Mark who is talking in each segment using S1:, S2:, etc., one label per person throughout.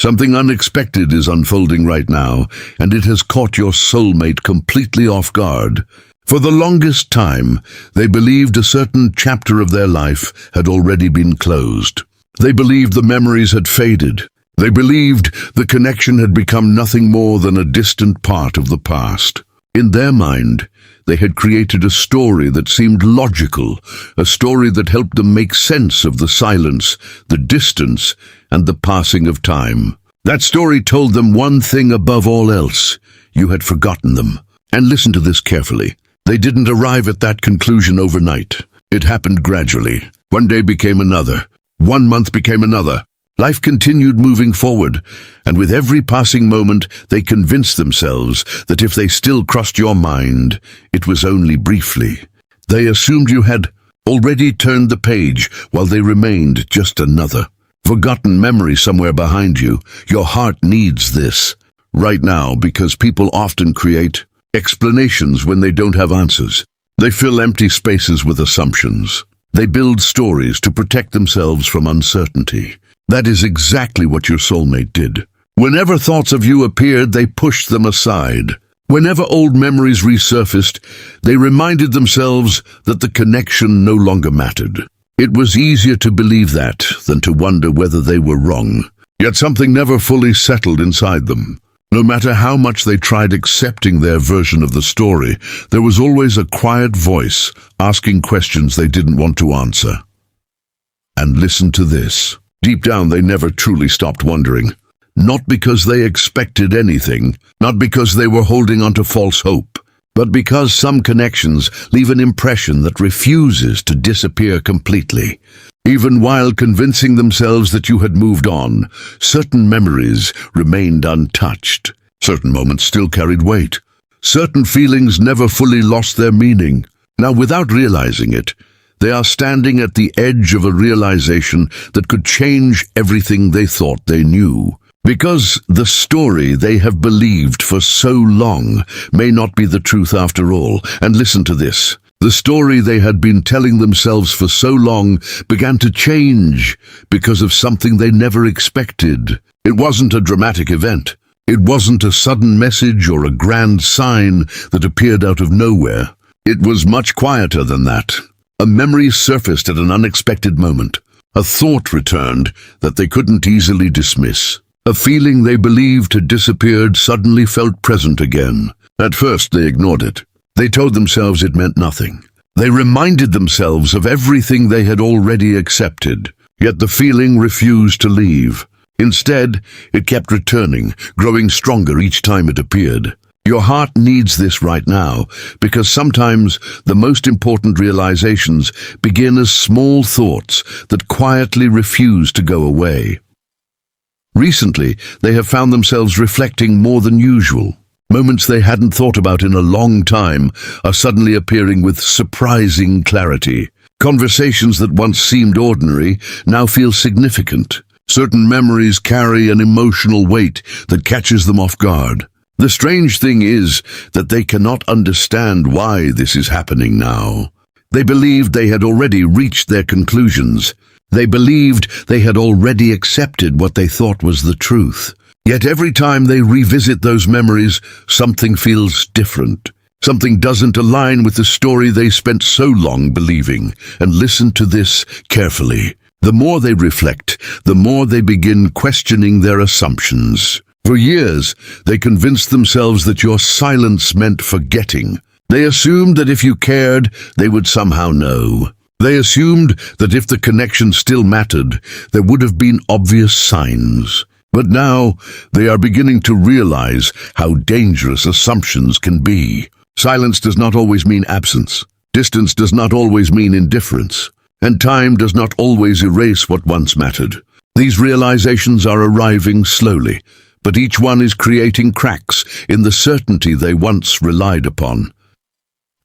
S1: Something unexpected is unfolding right now, and it has caught your soulmate completely off guard. For the longest time, they believed a certain chapter of their life had already been closed. They believed the memories had faded. They believed the connection had become nothing more than a distant part of the past. In their mind, they had created a story that seemed logical, a story that helped them make sense of the silence, the distance, and the passing of time. That story told them one thing above all else: you had forgotten them. And listen to this carefully. They didn't arrive at that conclusion overnight. It happened gradually. One day became another. 1 month became another. Life continued moving forward, and with every passing moment, they convinced themselves that if they still crossed your mind, it was only briefly. They assumed you had already turned the page, while they remained just another forgotten memory somewhere behind you. Your heart needs this right now, because people often create explanations when they don't have answers. They fill empty spaces with assumptions. They build stories to protect themselves from uncertainty. That is exactly what your soulmate did. Whenever thoughts of you appeared, they pushed them aside. Whenever old memories resurfaced, they reminded themselves that the connection no longer mattered. It was easier to believe that than to wonder whether they were wrong. Yet something never fully settled inside them. No matter how much they tried accepting their version of the story, there was always a quiet voice asking questions they didn't want to answer. And listen to this. Deep down, they never truly stopped wondering. Not because they expected anything, not because they were holding on to false hope, but because some connections leave an impression that refuses to disappear completely. Even while convincing themselves that you had moved on, certain memories remained untouched. Certain moments still carried weight. Certain feelings never fully lost their meaning. Now, without realizing it, they are standing at the edge of a realization that could change everything they thought they knew. Because the story they have believed for so long may not be the truth after all. And listen to this. The story they had been telling themselves for so long began to change because of something they never expected. It wasn't a dramatic event. It wasn't a sudden message or a grand sign that appeared out of nowhere. It was much quieter than that. A memory surfaced at an unexpected moment. A thought returned that they couldn't easily dismiss. A feeling they believed had disappeared suddenly felt present again. At first they ignored it. They told themselves it meant nothing. They reminded themselves of everything they had already accepted. Yet the feeling refused to leave. Instead, it kept returning, growing stronger each time it appeared. Your heart needs this right now, because sometimes the most important realizations begin as small thoughts that quietly refuse to go away. Recently, they have found themselves reflecting more than usual. Moments they hadn't thought about in a long time are suddenly appearing with surprising clarity. Conversations that once seemed ordinary now feel significant. Certain memories carry an emotional weight that catches them off guard. The strange thing is that they cannot understand why this is happening now. They believed they had already reached their conclusions. They believed they had already accepted what they thought was the truth. Yet every time they revisit those memories, something feels different. Something doesn't align with the story they spent so long believing. And listen to this carefully. The more they reflect, the more they begin questioning their assumptions. For years, they convinced themselves that your silence meant forgetting. They assumed that if you cared, they would somehow know. They assumed that if the connection still mattered, there would have been obvious signs. But now, they are beginning to realize how dangerous assumptions can be. Silence does not always mean absence. Distance does not always mean indifference. And time does not always erase what once mattered. These realizations are arriving slowly, but each one is creating cracks in the certainty they once relied upon.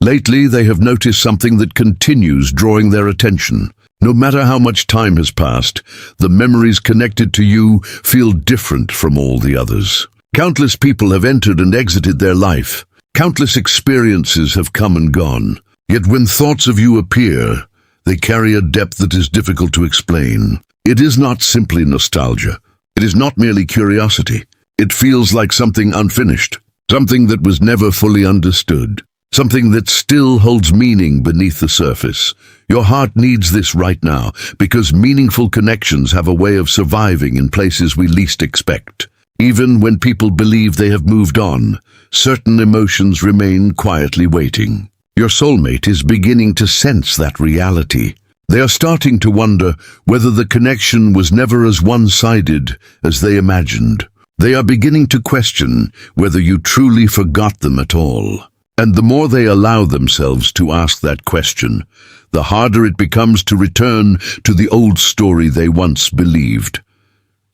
S1: Lately, they have noticed something that continues drawing their attention. No matter how much time has passed, the memories connected to you feel different from all the others. Countless people have entered and exited their life. Countless experiences have come and gone. Yet when thoughts of you appear, they carry a depth that is difficult to explain. It is not simply nostalgia. It is not merely curiosity. It feels like something unfinished, something that was never fully understood, something that still holds meaning beneath the surface. Your heart needs this right now, because meaningful connections have a way of surviving in places we least expect. Even when people believe they have moved on, certain emotions remain quietly waiting. Your soulmate is beginning to sense that reality. They are starting to wonder whether the connection was never as one-sided as they imagined. They are beginning to question whether you truly forgot them at all. And the more they allow themselves to ask that question, the harder it becomes to return to the old story they once believed.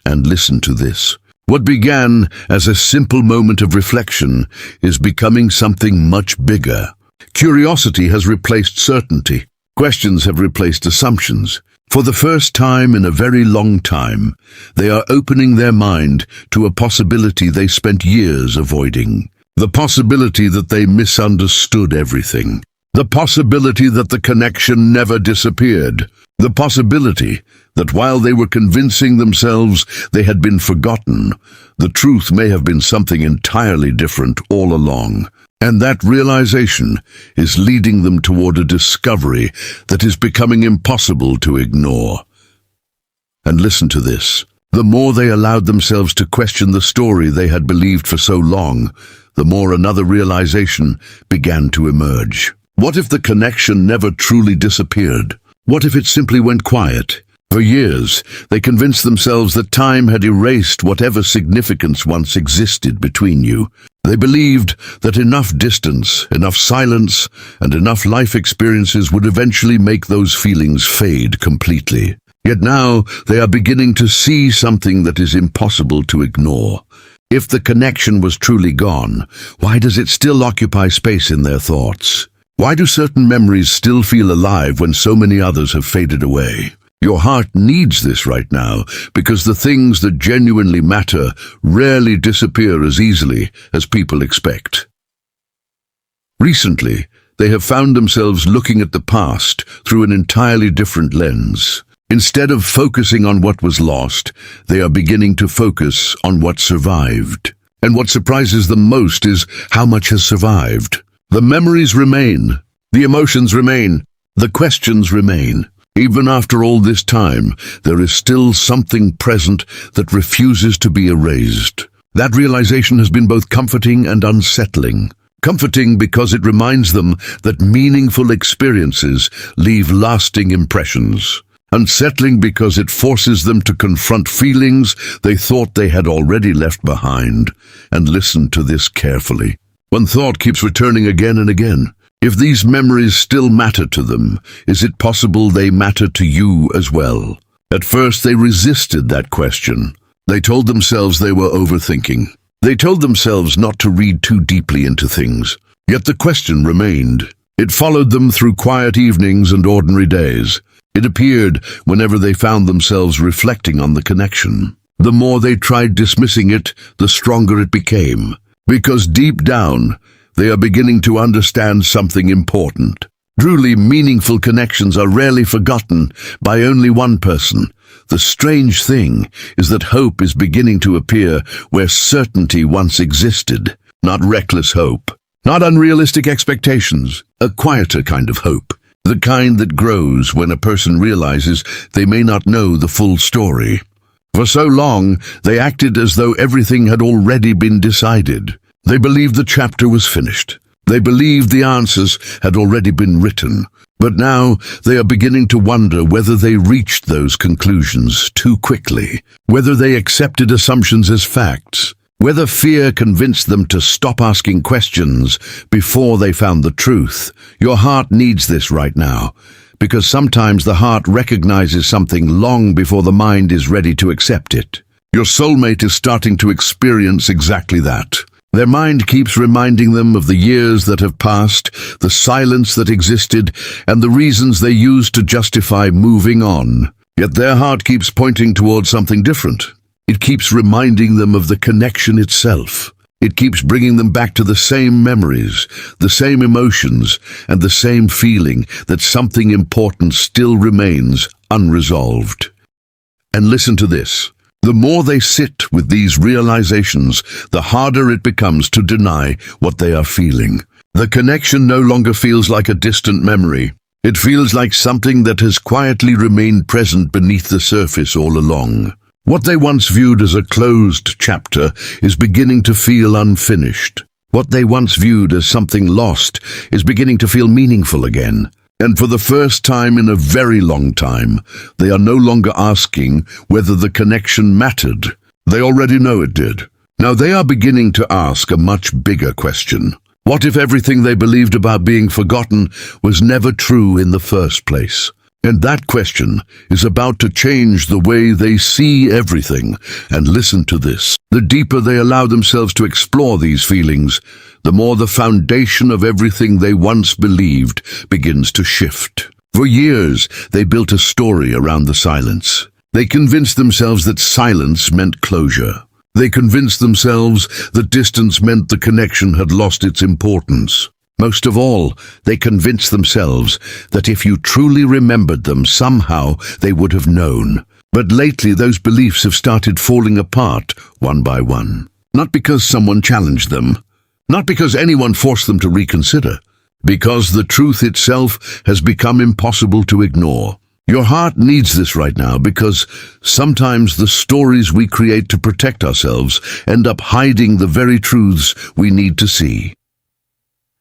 S1: And listen to this. What began as a simple moment of reflection is becoming something much bigger. Curiosity has replaced certainty. Questions have replaced assumptions. For the first time in a very long time, they are opening their mind to a possibility they spent years avoiding. The possibility that they misunderstood everything. The possibility that the connection never disappeared. The possibility that while they were convincing themselves they had been forgotten, the truth may have been something entirely different all along. And that realization is leading them toward a discovery that is becoming impossible to ignore. And listen to this. The more they allowed themselves to question the story they had believed for so long, the more another realization began to emerge. What if the connection never truly disappeared? What if it simply went quiet? For years, they convinced themselves that time had erased whatever significance once existed between you. They believed that enough distance, enough silence, and enough life experiences would eventually make those feelings fade completely. Yet now, they are beginning to see something that is impossible to ignore. If the connection was truly gone, why does it still occupy space in their thoughts? Why do certain memories still feel alive when so many others have faded away? Your heart needs this right now, because the things that genuinely matter rarely disappear as easily as people expect. Recently, they have found themselves looking at the past through an entirely different lens. Instead of focusing on what was lost, they are beginning to focus on what survived. And what surprises them most is how much has survived. The memories remain, the emotions remain, the questions remain. Even after all this time, there is still something present that refuses to be erased. That realization has been both comforting and unsettling. Comforting because it reminds them that meaningful experiences leave lasting impressions. Unsettling because it forces them to confront feelings they thought they had already left behind. And listen to this carefully. One thought keeps returning again and again. If these memories still matter to them, is it possible they matter to you as well? At first they resisted that question. They told themselves they were overthinking. They told themselves not to read too deeply into things. Yet the question remained. It followed them through quiet evenings and ordinary days. It appeared whenever they found themselves reflecting on the connection. The more they tried dismissing it, the stronger it became. Because deep down, they are beginning to understand something important. Truly meaningful connections are rarely forgotten by only one person. The strange thing is that hope is beginning to appear where certainty once existed. Not reckless hope, not unrealistic expectations, a quieter kind of hope. The kind that grows when a person realizes they may not know the full story. For so long, they acted as though everything had already been decided. They believed the chapter was finished. They believed the answers had already been written. But now they are beginning to wonder whether they reached those conclusions too quickly, whether they accepted assumptions as facts, whether fear convinced them to stop asking questions before they found the truth. Your heart needs this right now, because sometimes the heart recognizes something long before the mind is ready to accept it. Your soulmate is starting to experience exactly that. Their mind keeps reminding them of the years that have passed, the silence that existed, and the reasons they used to justify moving on. Yet their heart keeps pointing towards something different. It keeps reminding them of the connection itself. It keeps bringing them back to the same memories, the same emotions, and the same feeling that something important still remains unresolved. And listen to this. The more they sit with these realizations, the harder it becomes to deny what they are feeling. The connection no longer feels like a distant memory. It feels like something that has quietly remained present beneath the surface all along. What they once viewed as a closed chapter is beginning to feel unfinished. What they once viewed as something lost is beginning to feel meaningful again. And for the first time in a very long time, they are no longer asking whether the connection mattered. They already know it did. Now they are beginning to ask a much bigger question. What if everything they believed about being forgotten was never true in the first place? And that question is about to change the way they see everything. And listen to this. The deeper they allow themselves to explore these feelings, the more the foundation of everything they once believed begins to shift. For years, they built a story around the silence. They convinced themselves that silence meant closure. They convinced themselves that distance meant the connection had lost its importance. Most of all, they convinced themselves that if you truly remembered them, somehow they would have known. But lately those beliefs have started falling apart one by one. Not because someone challenged them, not because anyone forced them to reconsider, because the truth itself has become impossible to ignore. Your heart needs this right now because sometimes the stories we create to protect ourselves end up hiding the very truths we need to see.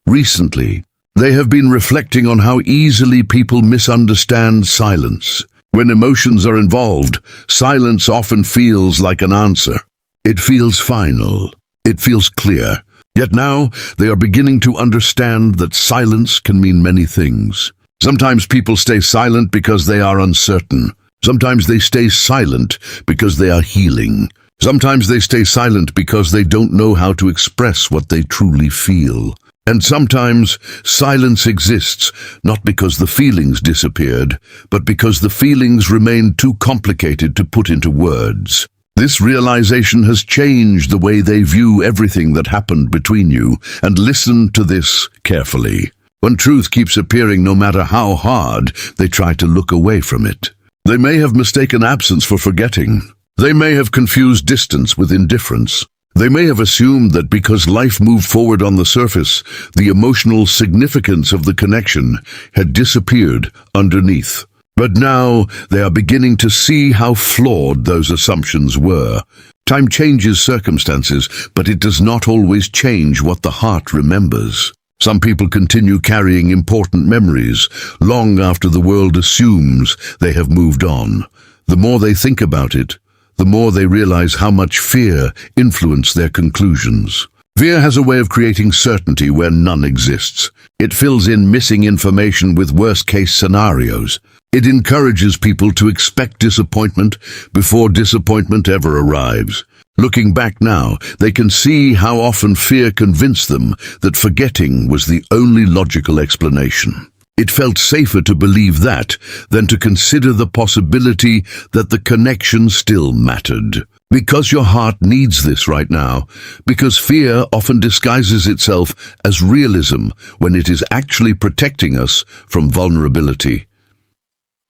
S1: Recently, they have been reflecting on how easily people misunderstand silence. When emotions are involved, silence often feels like an answer. It feels final. It feels clear. Yet now, they are beginning to understand that silence can mean many things. Sometimes people stay silent because they are uncertain. Sometimes they stay silent because they are healing. Sometimes they stay silent because they don't know how to express what they truly feel. And sometimes silence exists not because the feelings disappeared, but because the feelings remained too complicated to put into words. This realization has changed the way they view everything that happened between you, and listen to this carefully. When truth keeps appearing, no matter how hard they try to look away from it. They may have mistaken absence for forgetting. They may have confused distance with indifference. They may have assumed that because life moved forward on the surface, the emotional significance of the connection had disappeared underneath. But now they are beginning to see how flawed those assumptions were. Time changes circumstances, but it does not always change what the heart remembers. Some people continue carrying important memories long after the world assumes they have moved on. The more they think about it, the more they realize how much fear influenced their conclusions. Fear has a way of creating certainty where none exists. It fills in missing information with worst-case scenarios. It encourages people to expect disappointment before disappointment ever arrives. Looking back now, they can see how often fear convinced them that forgetting was the only logical explanation. It felt safer to believe that than to consider the possibility that the connection still mattered. Because your heart needs this right now, because fear often disguises itself as realism when it is actually protecting us from vulnerability.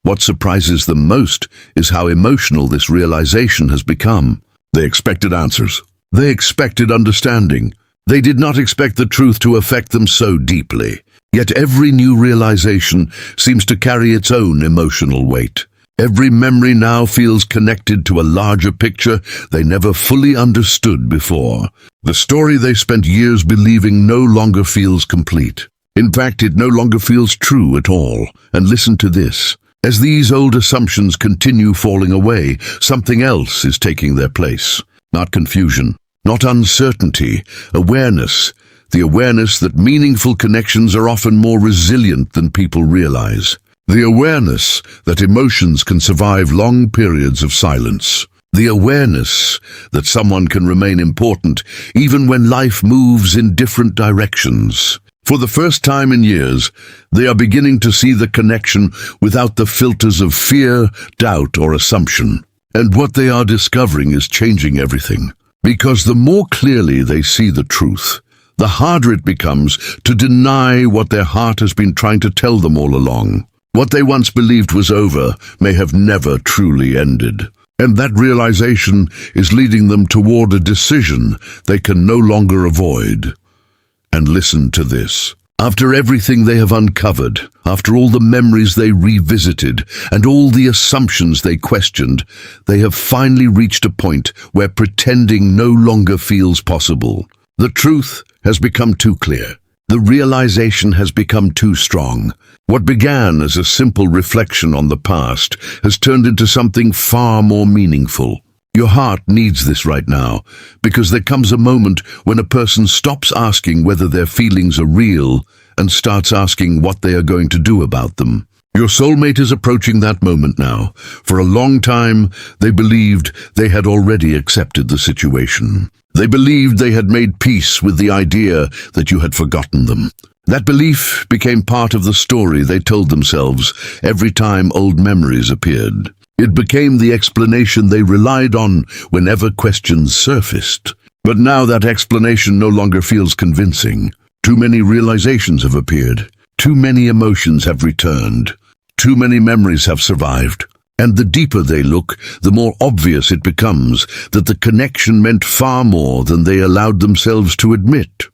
S1: What surprises them most is how emotional this realization has become. They expected answers. They expected understanding. They did not expect the truth to affect them so deeply. Yet every new realization seems to carry its own emotional weight. Every memory now feels connected to a larger picture they never fully understood before. The story they spent years believing no longer feels complete. In fact, it no longer feels true at all. And listen to this. As these old assumptions continue falling away, something else is taking their place. Not confusion, not uncertainty, awareness. The awareness that meaningful connections are often more resilient than people realize. The awareness that emotions can survive long periods of silence. The awareness that someone can remain important even when life moves in different directions. For the first time in years, they are beginning to see the connection without the filters of fear, doubt, or assumption. And what they are discovering is changing everything. Because the more clearly they see the truth, the harder it becomes to deny what their heart has been trying to tell them all along. What they once believed was over may have never truly ended. And that realization is leading them toward a decision they can no longer avoid. And listen to this. After everything they have uncovered, after all the memories they revisited, and all the assumptions they questioned, they have finally reached a point where pretending no longer feels possible. The truth has become too clear. The realization has become too strong. What began as a simple reflection on the past has turned into something far more meaningful. Your heart needs this right now, because there comes a moment when a person stops asking whether their feelings are real and starts asking what they are going to do about them. Your soulmate is approaching that moment now. For a long time, they believed they had already accepted the situation. They believed they had made peace with the idea that you had forgotten them. That belief became part of the story they told themselves every time old memories appeared. It became the explanation they relied on whenever questions surfaced. But now that explanation no longer feels convincing. Too many realizations have appeared. Too many emotions have returned. Too many memories have survived. And the deeper they look, the more obvious it becomes that the connection meant far more than they allowed themselves to admit.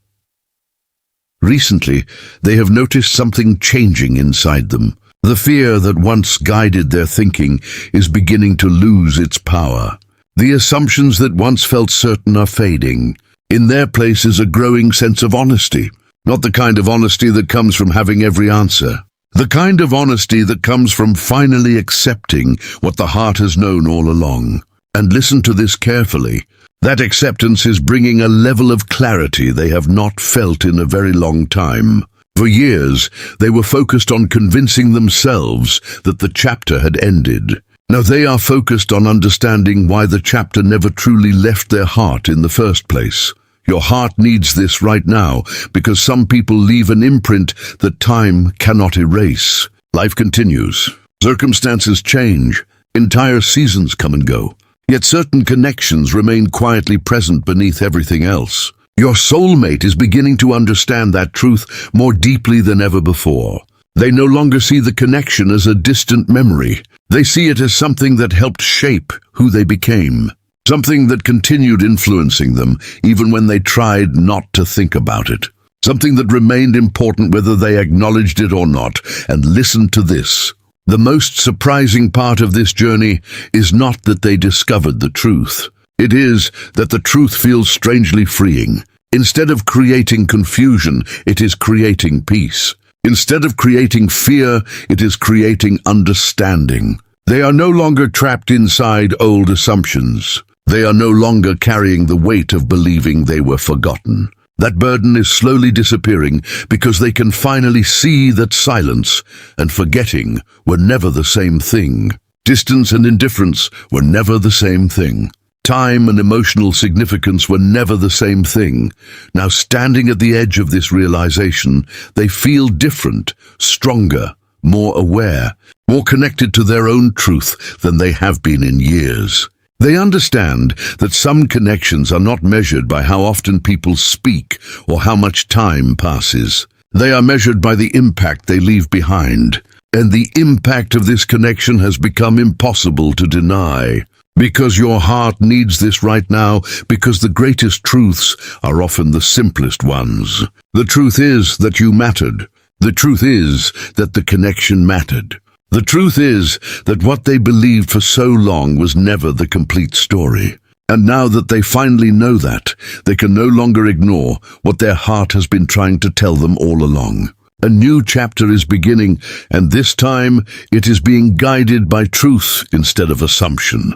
S1: Recently, they have noticed something changing inside them. The fear that once guided their thinking is beginning to lose its power. The assumptions that once felt certain are fading. In their place is a growing sense of honesty. Not the kind of honesty that comes from having every answer. The kind of honesty that comes from finally accepting what the heart has known all along. And listen to this carefully. That acceptance is bringing a level of clarity they have not felt in a very long time. For years, they were focused on convincing themselves that the chapter had ended. Now they are focused on understanding why the chapter never truly left their heart in the first place. Your heart needs this right now because some people leave an imprint that time cannot erase. Life continues. Circumstances change. Entire seasons come and go. Yet certain connections remain quietly present beneath everything else. Your soulmate is beginning to understand that truth more deeply than ever before. They no longer see the connection as a distant memory. They see it as something that helped shape who they became. Something that continued influencing them even when they tried not to think about it. Something that remained important whether they acknowledged it or not. And listen to this. The most surprising part of this journey is not that they discovered the truth. It is that the truth feels strangely freeing. Instead of creating confusion, it is creating peace. Instead of creating fear, it is creating understanding. They are no longer trapped inside old assumptions. They are no longer carrying the weight of believing they were forgotten. That burden is slowly disappearing because they can finally see that silence and forgetting were never the same thing. Distance and indifference were never the same thing. Time and emotional significance were never the same thing. Now standing at the edge of this realization, they feel different, stronger, more aware, more connected to their own truth than they have been in years. They understand that some connections are not measured by how often people speak or how much time passes. They are measured by the impact they leave behind. And the impact of this connection has become impossible to deny. Because your heart needs this right now, because the greatest truths are often the simplest ones. The truth is that you mattered. The truth is that the connection mattered. The truth is that what they believed for so long was never the complete story. And now that they finally know that, they can no longer ignore what their heart has been trying to tell them all along. A new chapter is beginning, and this time it is being guided by truth instead of assumption.